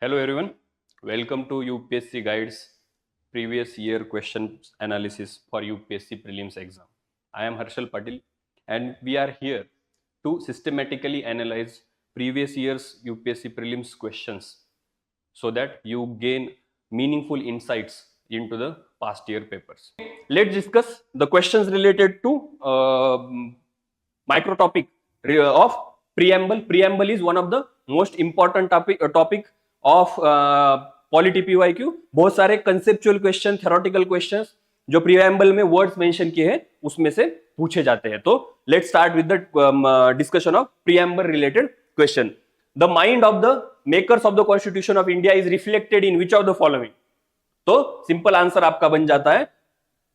Hello everyone, welcome to UPSC Guides previous year questions analysis for UPSC prelims exam. I am Harshal Patil and we are here to systematically analyze previous year's UPSC prelims questions so that you gain meaningful insights into the past year papers. Let's discuss the questions related to micro topic of preamble. Preamble is one of the most important topic of polity PYQ. बहुत सारे conceptual question, theoretical questions जो preamble में words mention किए हैं उसमें से पूछे जाते हैं. तो let's start with the discussion of preamble related question. The mind of the makers of the constitution of India is reflected in which of the following. तो सिंपल आंसर आपका बन जाता है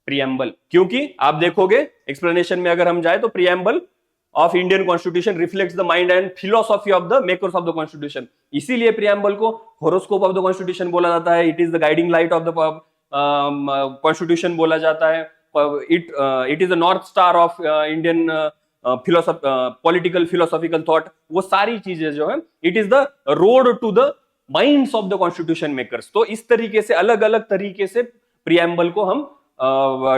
प्रीएम्बल, क्योंकि आप देखोगे एक्सप्लेनेशन में अगर हम जाए तो preamble of Indian Constitution reflects the mind and philosophy of the makers of the Constitution. इसीलिए प्रीएम्बल को horoscope of the Constitution बोला जाता है. It is the guiding light of the Constitution बोला जाता है. It is the north star of Indian political philosophical thought. वो सारी चीजें जो है it is the road to the minds of the Constitution makers. तो इस तरीके से अलग अलग तरीके से प्रीएम्बल को हम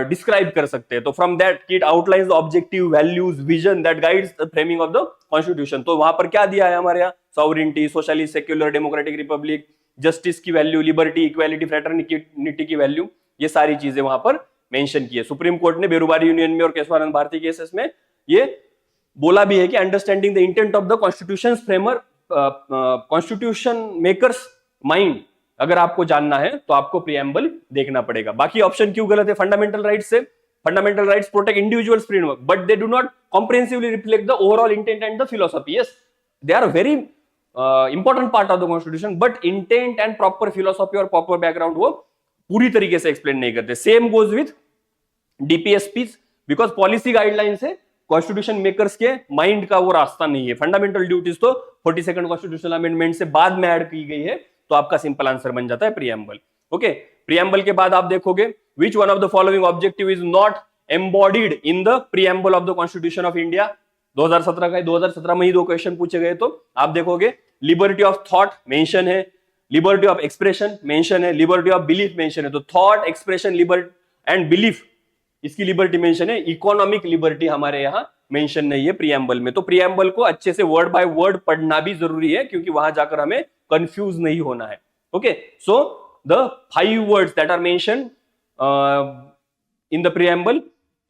डिस्क्राइब कर सकते हैं. तो from that it outlines the objective, values, vision that guides the framing of the constitution. तो वहां पर क्या दिया है हमारे यहाँ? Sovereignty, socialist, secular, democratic Republic, justice की वैल्यू, लिबर्टी, इक्वालिटी, फ्रेटर्निटी की वैल्यू, ये सारी चीजें वहां पर मेंशन की है. सुप्रीम कोर्ट ने बेरुबारी यूनियन में और केशवानंद भारती केसेस में ये बोला भी है कि understanding the intent of the constitution framer, constitution makers mind अगर आपको जानना है तो आपको प्रीएम्बल देखना पड़ेगा. बाकी ऑप्शन क्यों गलत है? फंडामेंटल राइट्स से, fundamental rights protect individuals freedom but they do not comprehensively reflect the overall intent and the philosophy. Yes, they are very important part of the constitution, but intent and proper philosophy और proper background वो पूरी तरीके से explain नहीं करते. Same goes with DPSPs, because policy guidelines है, constitution makers के mind का वो रास्ता नहीं है. फंडामेंटल ड्यूटीज तो 42nd कॉन्स्टिट्यूशनल अमेंडमेंट से बाद में ऐड की गई है. तो आपका सिंपल आंसर बन जाता है प्रीएम्बल. ओके, प्रीएम्बल के बाद आप देखोगे विच one of the following objective is not embodied in the preamble of the constitution of India. 2017 का, 2017 में ही दो क्वेश्चन पूछे गए. तो आप देखोगे लिबर्टी ऑफ थॉट मेंशन है, लिबर्टी ऑफ एक्सप्रेशन मेंशन है, लिबर्टी ऑफ बिलीफ मेंशन है. तो thought, expression, liberty and belief, इसकी लिबर्टी मेंशन है. इकोनॉमिक लिबर्टी हमारे यहाँ मेंशन नहीं है प्रीएम्बल में. तो प्रीएम्बल को अच्छे से वर्ड बाय वर्ड पढ़ना भी जरूरी है, क्योंकि वहां जाकर हमें कंफ्यूज नहीं होना है. Okay, so the 5 words that are mentioned in the preamble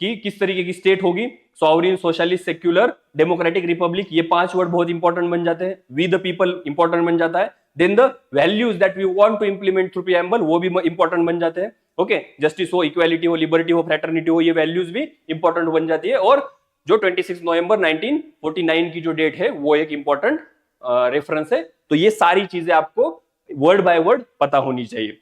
कि किस तरीके की स्टेट होगी, sovereign, socialist, secular, democratic republic, ये 5 वर्ड बहुत इंपॉर्टेंट बन जाते हैं. वी द पीपल इंपॉर्टेंट बन जाता है. Then the values that we want to implement through preamble, वो भी इंपॉर्टेंट बन जाते हैं. ओके, जस्टिस हो, इक्वालिटी हो, लिबर्टी हो, फ्रेटर्निटी हो, ये वैल्यूज भी इंपॉर्टेंट बन जाती है. और जो 26 नवंबर 1949 की जो डेट है वो एक इंपॉर्टेंट रेफरेंस है. तो ये सारी चीजें आपको वर्ड बाय वर्ड पता होनी चाहिए.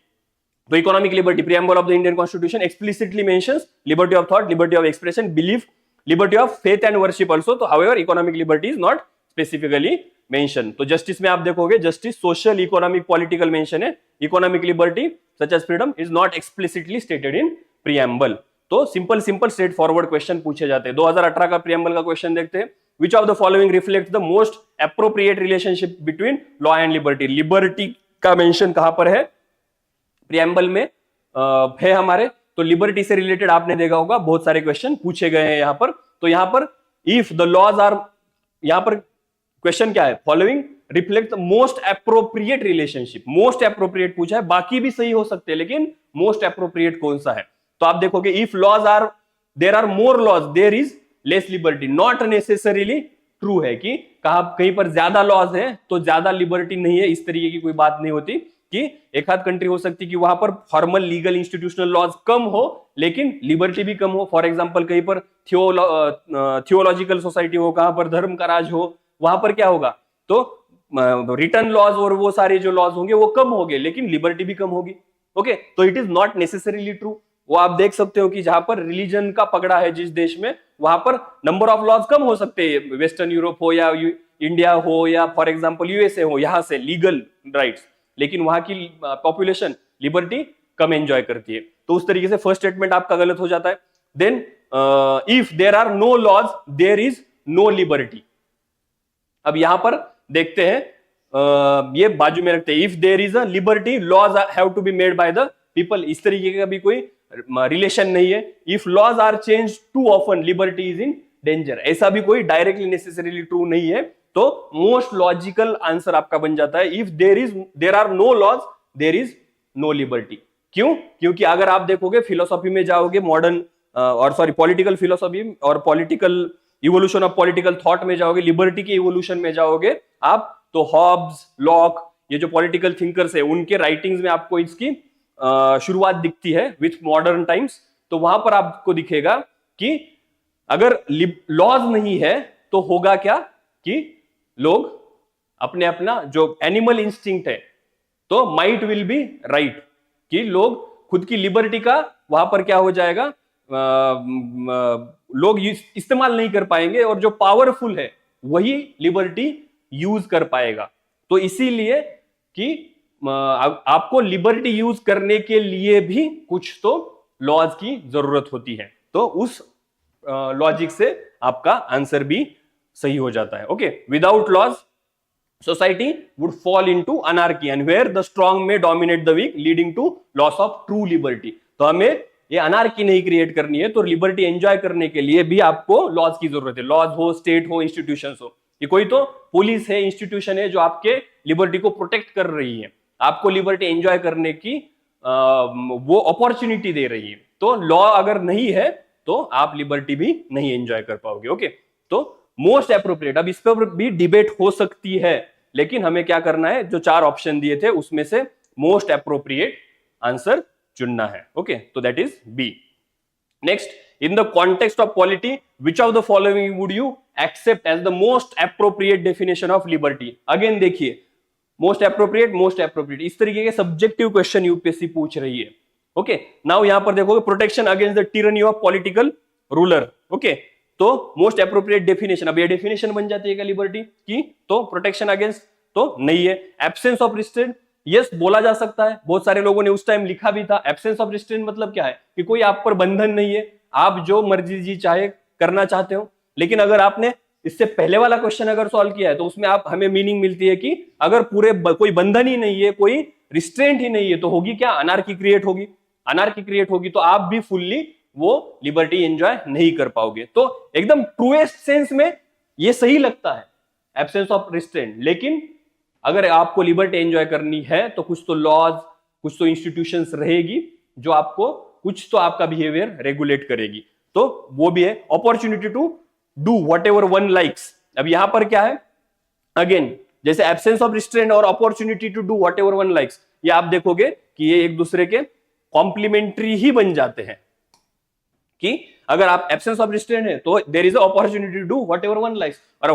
तो economic liberty, preamble of the Indian constitution explicitly mentions liberty of thought, liberty of expression, belief, liberty of faith and worship also. तो however economic liberty is not specifically mention. तो justice में आप देखोगे justice social, economic, political mention है. Economic liberty such as freedom is not explicitly stated in preamble. तो simple straight forward question पूछे जाते हैं. 2018 का प्रीएम्बल का क्वेश्चन देखते हैं. Which of the following reflects the most appropriate relationship between law and liberty? Liberty का mention कहां पर है? प्रीएम्बल में है हमारे. तो लिबर्टी से रिलेटेड आपने देखा होगा बहुत सारे क्वेश्चन पूछे गए हैं यहां पर. तो यहां पर इफ द लॉज आर, यहां पर क्वेश्चन क्या है? Following reflect the most appropriate relationship. Most appropriate पूछा है, बाकी भी सही हो सकते हैं, लेकिन मोस्ट एप्रोप्रिएट कौन सा है? तो आप देखोगे if laws are, there are more laws, there is less liberty. Not necessarily true है कि कहीं पर ज्यादा लॉज है तो ज्यादा लिबर्टी नहीं है. इस तरीके की कोई बात नहीं होती कि एक आध कंट्री हो सकती कि वहां पर फॉर्मल लीगल इंस्टीट्यूशनल लॉज कम हो लेकिन लिबर्टी भी कम हो. फॉर एग्जांपल कहीं पर थियोलॉजिकल सोसाइटी हो, कहां पर धर्म का राज हो, वहां पर क्या होगा? तो रिटर्न लॉज और वो सारे जो लॉज होंगे वो कम होंगे, लेकिन लिबर्टी भी कम होगी. ओके, तो it is not necessarily true. वो आप देख सकते हो कि जहां पर रिलीजन का पकड़ा है जिस देश में, वहां पर नंबर ऑफ लॉज कम हो सकते हैं. वेस्टर्न यूरोप हो या इंडिया हो या फॉर एग्जांपल यूएसए हो, यहां से लीगल राइट्स, लेकिन वहां की पॉपुलेशन लिबर्टी कम एंजॉय करती है. तो उस तरीके से फर्स्ट स्टेटमेंट आपका गलत हो जाता है. Then if there are no laws there is no liberty. अब यहां पर देखते हैं ये बाजू में रखते हैं, if there is a liberty laws have to be made by the people, इस तरीके का भी कोई रिलेशन नहीं है। If laws are change too often liberty is in danger, ऐसा भी कोई डायरेक्टली नेसेसरीली ट्रू नहीं है। तो मोस्ट लॉजिकल आंसर आपका बन जाता है if there are no laws there is no liberty. क्यों? क्योंकि अगर आप देखोगे फिलोसॉफी में जाओगे, मॉडर्न और सॉरी पॉलिटिकल फिलोसॉफी और political evolution of political thought में जाओगे, लिबर्टी के इवोल्यूशन में जाओगे आप, तो हॉब्स, लॉक, ये जो पॉलिटिकल थिंकर्स है उनके राइटिंग्स में आपको इसकी शुरुआत दिखती है विथ मॉडर्न टाइम्स। तो वहां पर आपको दिखेगा कि अगर लॉज नहीं है तो होगा क्या कि लोग अपने अपना जो एनिमल इंस्टिंक्ट है, तो माइट विल बी राइट, कि लोग खुद की लिबर्टी का वहां पर क्या हो जाएगा, लोग इस्तेमाल नहीं कर पाएंगे और जो पावरफुल है वही लिबर्टी यूज कर पाएगा। तो इसीलिए कि आपको लिबर्टी यूज करने के लिए भी कुछ तो लॉज की जरूरत होती है। तो उस लॉजिक से आपका आंसर भी सही हो जाता है। Okay, without laws society would fall into anarchy and where the strong may dominate the weak leading to loss of true liberty। तो हमें ये अनार्की नहीं क्रिएट करनी है, तो लिबर्टी एंजॉय करने के लिए भी आपको लॉज की जरूरत है। लॉज हो, स्टेट हो, इंस्टीट्यूशंस हो, ये कोई तो पुलिस है, इंस्टीट्यूशन है जो आपके लिबर्टी को प्रोटेक्ट कर रही है, आपको लिबर्टी एंजॉय करने की वो अपॉर्चुनिटी दे रही है। तो लॉ अगर नहीं है तो आप लिबर्टी भी नहीं एंजॉय कर पाओगे। ओके, तो मोस्ट एप्रोप्रिएट, अब इस पर भी डिबेट हो सकती है, लेकिन हमें क्या करना है, जो 4 ऑप्शन दिए थे उसमें से मोस्ट एप्रोप्रिएट आंसर चुनना है। ओके, तो that is B. Next, in the context of polity which of the following would you accept as the most appropriate definition of liberty. Again देखिए, मोस्ट एप्रोप्रिएट इस तरीके के सब्जेक्टिव क्वेश्चन यूपीएससी पूछ रही है। ओके, नाउ यहां पर देखोगे protection against the tyranny of political ruler. Okay, तो मोस्ट एप्रोप्रिएट डेफिनेशन, अब ये डेफिनेशन बन जाती है क्या लिबर्टी की, तो प्रोटेक्शन अगेंस्ट तो नहीं है। एब्सेंस ऑफ रिस्ट्रेंट, यस बोला जा सकता है, बहुत सारे लोगों ने उस टाइम लिखा भी था। एब्सेंस ऑफ रिस्ट्रेंट मतलब क्या है कि कोई आप पर बंधन नहीं है, आप जो मर्जी जी चाहे करना चाहते हो। लेकिन अगर आपने इससे पहले वाला क्वेश्चन अगर सॉल्व किया है तो उसमें आप हमें मीनिंग मिलती है कि अगर पूरे कोई बंधन ही नहीं है, कोई रिस्ट्रेंट ही नहीं है, तो होगी क्या, अनार्की क्रिएट होगी। अनार्की क्रिएट होगी तो आप भी फुल्ली वो लिबर्टी एंजॉय नहीं कर पाओगे। तो एकदम ट्रूएस्ट सेंस में ये सही लगता है एब्सेंस ऑफ रिस्ट्रेंट, लेकिन अगर आपको लिबर्टी एंजॉय करनी है तो कुछ तो लॉज, कुछ तो इंस्टीट्यूशंस रहेगी जो आपको कुछ तो आपका बिहेवियर रेगुलेट करेगी। तो वो भी है opportunity to do whatever one likes. अब यहां पर क्या है, अगेन जैसे एब्सेंस ऑफ रिस्ट्रेंट और opportunity to do whatever one likes, ये आप देखोगे कि ये एक दूसरे के कॉम्प्लीमेंट्री ही बन जाते हैं। कि अगर आप एब्सेंस ऑफ रिस्ट्रेंट है तो there is a opportunity to do whatever one likes, और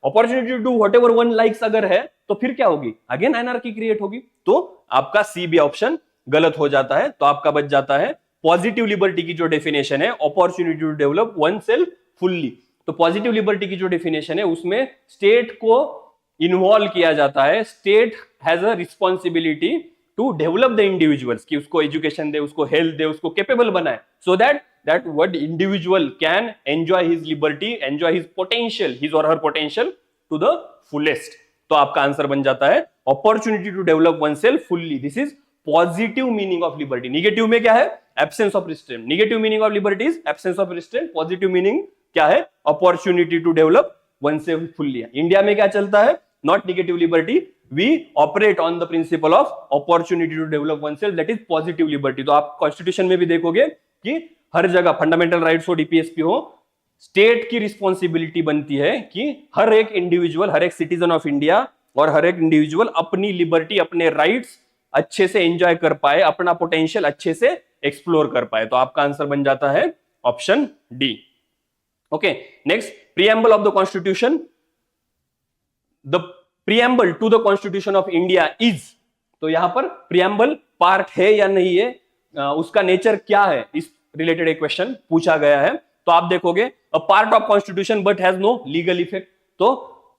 opportunity to do whatever one likes अगर है तो फिर क्या होगी, अगेन एनार्की क्रिएट होगी। तो आपका सी बी ऑप्शन गलत हो जाता है। तो आपका बच जाता है पॉजिटिव लिबर्टी की जो डेफिनेशन है, opportunity to develop oneself fully. तो पॉजिटिव लिबर्टी की जो डेफिनेशन है उसमें स्टेट को इन्वॉल्व किया जाता है, state has a responsibility to develop the individuals, कि उसको एजुकेशन दे, उसको हेल्थ दे, उसको कैपेबल बनाए, so that what individual can enjoy his liberty, enjoy his potential, his or her potential to the fullest। तो आपका आंसर बन जाता है opportunity to develop oneself fully। This is positive meaning of liberty। Negative में क्या है, absence of restraint। Negative meaning of liberty is absence of restraint। Positive meaning क्या है, opportunity to develop oneself fully। India में क्या चलता है, not negative liberty, we operate on the principle of opportunity to develop oneself, that is positive liberty। तो आप constitution में भी देखोगे कि हर जगह फंडामेंटल राइट्स हो, डीपीएसपी हो, स्टेट की रिस्पॉन्सिबिलिटी बनती है कि हर एक इंडिविजुअल, हर एक सिटीजन ऑफ इंडिया और हर एक इंडिविजुअल अपनी लिबर्टी, अपने राइट्स अच्छे से एंजॉय कर पाए, अपना पोटेंशियल अच्छे से एक्सप्लोर कर पाए। तो आपका आंसर बन जाता है option D. Okay, next, preamble of the constitution. The preamble to the constitution of India is, तो यहां पर प्रीएम्बल पार्ट है या नहीं है, उसका नेचर क्या है, इस रिलेटेड एक क्वेश्चन पूछा गया है। तो आप देखोगे a part of constitution but has no legal effect. तो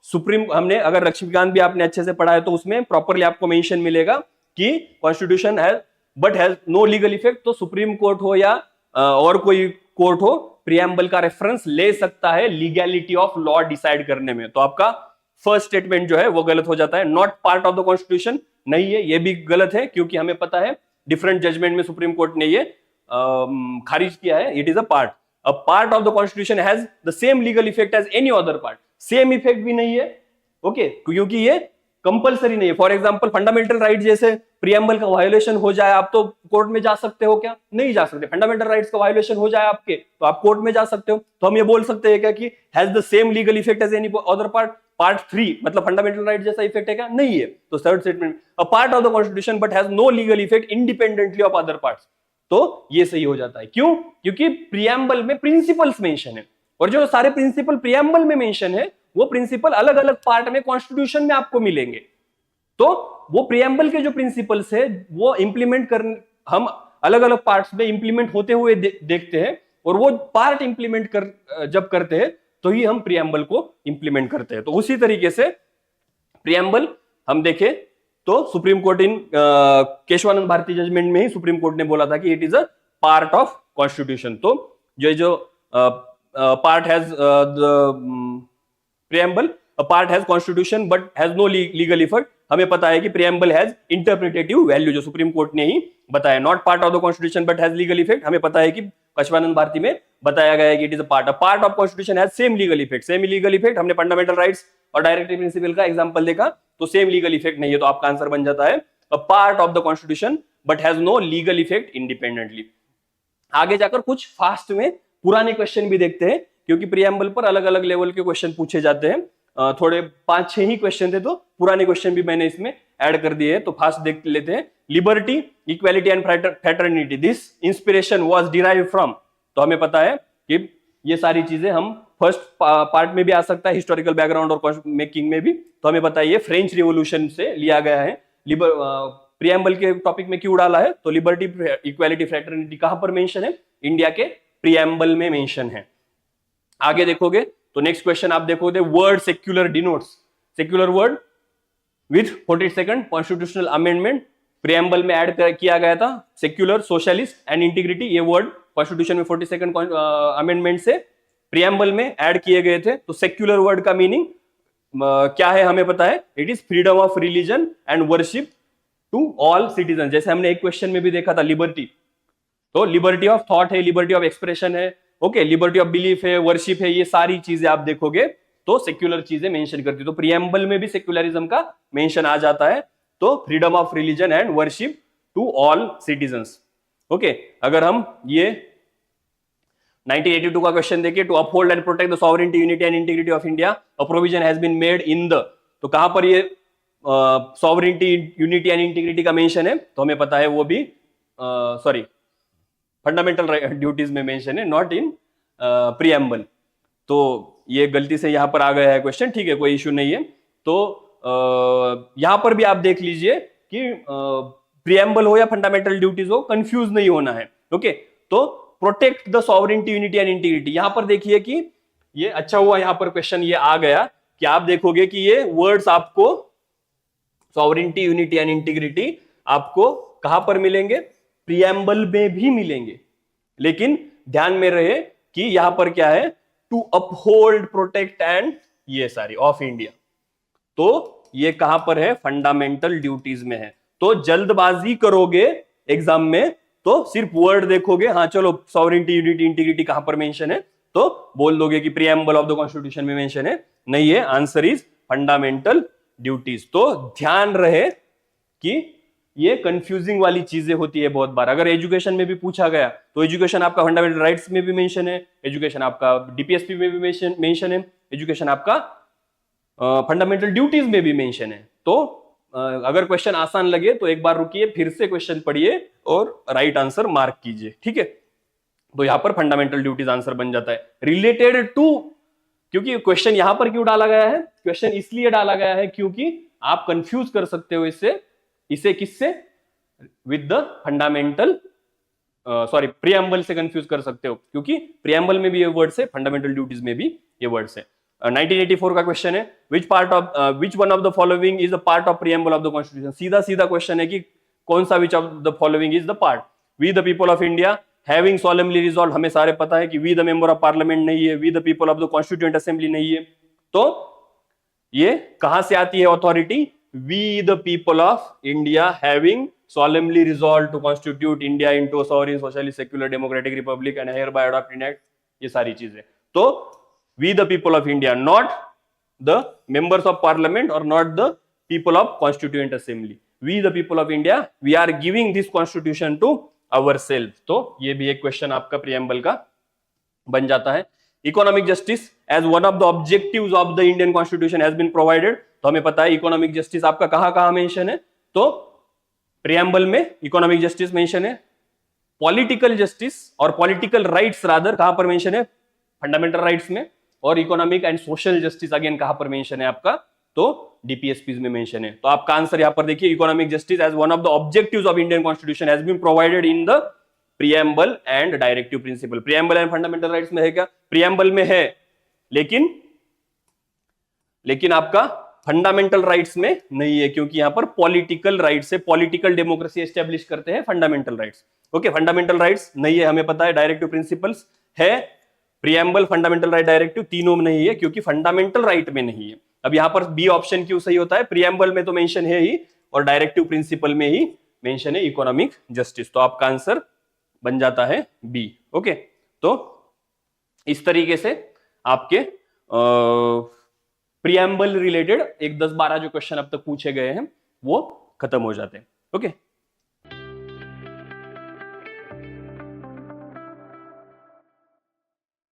सुप्रीम, हमने अगर लक्ष्मीकांत भी आपने अच्छे से पढ़ा है तो उसमें प्रॉपरली आपको मेंशन मिलेगा कि constitution has but has no legal effect. तो सुप्रीम कोर्ट हो या और कोई कोर्ट हो, प्रीएम्बल का रेफरेंस ले सकता है लीगैलिटी ऑफ लॉ डिसाइड करने में। तो आपका फर्स्ट स्टेटमेंट जो है वो गलत हो जाता है। Not part of the constitution नहीं है, ये भी गलत है, क्योंकि हमें पता है डिफरेंट जजमेंट में सुप्रीम कोर्ट ने ये खारिज किया है। It is a part of the constitution has the same legal effect as any other part. Same effect भी नहीं है, ओके, क्योंकि ये कंपलसरी नहीं है। फॉर एग्जांपल फंडामेंटल राइट जैसे प्रियम्बल का वायोलेशन हो जाए, आप तो कोर्ट में जा सकते हो क्या? नहीं जा सकते। फंडामेंटल राइट्स का वायोलेशन हो जाए आपके, तो आप कोर्ट में जा सकते हो। तो हम ये बोल सकते हैं क्या कि has the same legal effect as any other part? Part 3 मतलब फंडामेंटल राइट जैसा इफेक्ट है क्या? नहीं है। तो third statement, a part of the constitution but has no legal effect independently of other parts, तो ये सही हो जाता है। क्यों? क्योंकि प्रियम्बल में प्रिंसिपल्स मेंशन है, और जो सारे प्रिंसिपल प्रियम्बल में मेंशन है वो प्रिंसिपल अलग अलग पार्ट में कॉन्स्टिट्यूशन में आपको मिलेंगे। तो वो प्रियम्बल के जो प्रिंसिपल्स है वो इंप्लीमेंट कर, हम अलग अलग पार्ट्स में इंप्लीमेंट होते हुए देखते हैं, और वो पार्ट इंप्लीमेंट जब करते हैं तो ही हम प्रियम्बल को इंप्लीमेंट करते हैं। तो उसी तरीके से प्रियम्बल हम देखें तो supreme court in Kesavananda Bharati judgment में ही सुप्रीम कोर्ट ने बोला था कि it is a part of constitution. तो जो part has preamble, a part has constitution but has no legal effect, हमें पता है कि प्रियम्बल हैज इंटरप्रिटेटिव वैल्यू, जो सुप्रीम कोर्ट ने ही बताया। Not part of the constitution but has legal effect, हमें पता है कि केशवानंद भारती में बताया गया है कि it is a part of constitution has same legal effect. Same legal effect, हमने फंडामेंटल राइट्स और डायरेक्टिव प्रिंसिपल का एग्जांपल देखा, तो सेम लीगल इफेक्ट नहीं है, तो आपका आंसर बन जाता है a part of the constitution but has no legal effect independently. आगे जाकर कुछ फास्ट में पुराने क्वेश्चन भी देखते हैं, क्योंकि प्रियम्बल पर अलग अलग लेवल के क्वेश्चन पूछे जाते हैं। थोड़े 5-6 ही क्वेश्चन थे, तो पुराने क्वेश्चन भी मैंने इसमें ऐड कर दिए हैं, तो फास्ट देख लेते हैं। Liberty, equality and fraternity, this inspiration was derived from, तो हमें पता है कि ये सारी चीजें हम फर्स्ट पार्ट में भी आ सकता है, हिस्टोरिकल बैकग्राउंड और मेकिंग में भी, तो हमें पता है ये फ्रेंच रिवोल्यूशन से लिया गया है। प्रियम्बल के टॉपिक में क्यों डाला है? तो लिबर्टी, इक्वालिटी, फ्रेटर्निटी कहां पर मेंशन है? इंडिया के प्रियम्बल में मेंशन है। आगे देखोगे तो नेक्स्ट क्वेश्चन आप देखोगे, word secular denotes, secular word with 42nd constitutional amendment, preamble में ऐड किया गया था। सेक्युलर, सोशलिस्ट एंड इंटीग्रिटी, ये वर्ड कॉन्स्टिट्यूशन में 42nd अमेंडमेंट से प्रियम्बल में ऐड किए गए थे। तो सेक्युलर वर्ड का मीनिंग क्या है हमें पता है, it is freedom of religion and worship to all citizen. जैसे हमने एक क्वेश्चन में भी देखा था लिबर्टी, तो लिबर्टी ऑफ थॉट है, लिबर्टी ऑफ एक्सप्रेशन है, ओके, लिबर्टी ऑफ बिलीफ है, वर्शिप है, ये सारी चीजें आप देखोगे तो सेक्युलर चीजें मेंशन करती है। तो प्रियम्बल में भी सेक्युलरिज्म का मेंशन आ जाता है, तो freedom of religion and worship to all citizens, okay. अगर हम ये 1982 का क्वेश्चन देखिए, to uphold and protect the sovereignty, unity and integrity of India, a provision has been made in the, तो कहां पर ये सॉवरेनिटी, यूनिटी एंड इंटीग्रिटी का मेंशन है? तो हमें पता है वो भी सॉरी फंडामेंटल ड्यूटीज में मेंशन है, नॉट इन प्रियम्बल। तो ये गलती से यहां पर आ गया है क्वेश्चन, ठीक है, कोई इश्यू नहीं है। तो यहां पर भी आप देख लीजिए कि प्रियम्बल हो या फंडामेंटल ड्यूटीज हो, कंफ्यूज नहीं होना है, ओके। तो protect the sovereignty, unity and integrity, यहां पर देखिए कि ये अच्छा हुआ यहां पर क्वेश्चन ये आ गया कि आप देखोगे कि ये वर्ड्स आपको सॉवरेनिटी, यूनिटी एंड इंटीग्रिटी आपको कहां पर मिलेंगे? प्रियम्बल में भी मिलेंगे, लेकिन ध्यान में रहे कि यहां पर क्या है, टू अपहोल्ड, प्रोटेक्ट एंड ये सारी ऑफ इंडिया, तो ये कहां पर है? फंडामेंटल ड्यूटीज में है। तो जल्दबाजी करोगे एग्जाम में तो सिर्फ वर्ड देखोगे, हाँ चलो सॉवरेनिटी, यूनिटी, इंटीग्रिटी कहां पर मेंशन है, तो बोल दोगे कि प्रियम्बल ऑफ द कॉन्स्टिट्यूशन में मेंशन है, नहीं है, आंसर इज फंडामेंटल ड्यूटीज। तो ध्यान रहे कि ये कंफ्यूजिंग वाली चीजें होती है बहुत बार। अगर एजुकेशन में भी पूछा गया तो एजुकेशन आपका फंडामेंटल राइट्स में भी मेंशन है, एजुकेशन आपका डीपीएसपी में भी मेंशन है, एजुकेशन आपका फंडामेंटल ड्यूटीज में भी मेंशन है। तो अगर क्वेश्चन आसान लगे तो एक बार रुकिए, फिर से क्वेश्चन पढ़िए और राइट आंसर मार्क कीजिए, ठीक है। तो यहां पर फंडामेंटल ड्यूटीज आंसर बन जाता है। रिलेटेड टू, क्योंकि क्वेश्चन यहां पर क्यों डाला गया है? क्वेश्चन इसलिए डाला गया है क्योंकि आप कंफ्यूज कर सकते हो इसे किससे? With the fundamental, sorry preamble से कंफ्यूज कर सकते हो, क्योंकि प्रियम्बल में भी ये वर्ड्स है, फंडामेंटल ड्यूटीज में भी ये वर्ड्स है। 1984 का क्वेश्चन है, which one of the following is the part of preamble of the constitution. सीधा सीधा क्वेश्चन है कि कौन सा which of the following is the part? We the people of India having solemnly resolve, हमें सारे पता है कि we the member of parliament नहीं है, we the people of the constituent assembly नहीं है। तो ये कहां से आती है authority? We the people of India having solemnly resolved to constitute India into a sovereign, socially secular, democratic republic and hereby adopt in act, ये सारी चीजें। तो we the people of India, not the members of parliament or not the people of constituent assembly, we the people of India, we are giving this constitution to ourselves। तो ये भी एक question आपका preamble का बन जाता है। Economic justice as one of the objectives of the Indian constitution has been provided. तो हमें पता है इकोनॉमिक जस्टिस आपका कहां कहां मेंशन है, तो प्रियम्बल में इकोनॉमिक जस्टिस मेंशन है। पॉलिटिकल जस्टिस और पॉलिटिकल राइट्स रादर कहां पर मेंशन है? फंडामेंटल राइट्स में। और economic and social justice again कहां पर मेंशन है आपका? तो डीपीएसपीज में मेंशन है। तो आपका आंसर यहां पर देखिए, economic justice as one of the objectives of Indian constitution has been provided in the preamble and directive principle. Preamble and fundamental rights में है क्या? प्रियम्बल में है, लेकिन आपका फंडामेंटल राइट्स में नहीं है, क्योंकि यहां पर पॉलिटिकल राइट्स है, पॉलिटिकल डेमोक्रेसी एस्टेब्लिश करते हैं fundamental rights. Okay, fundamental rights नहीं है, हमें पता है। डायरेक्टिव प्रिंसिपल्स है, प्रियम्बल, फंडामेंटल राइट, डायरेक्टिव तीनों में नहीं है, क्योंकि फंडामेंटल राइट में नहीं है। अब यहां पर बी ऑप्शन क्यों सही होता है? प्रियम्बल में तो मेंशन है ही और डायरेक्टिव प्रिंसिपल में ही मेंशन है इकोनॉमिक जस्टिस। तो आपका आंसर बन जाता है बी। ओके, तो इस तरीके से आपके प्रियम्बल रिलेटेड एक 10-12 जो क्वेश्चन अब तक पूछे गए हैं वो खत्म हो जाते हैं। ओके।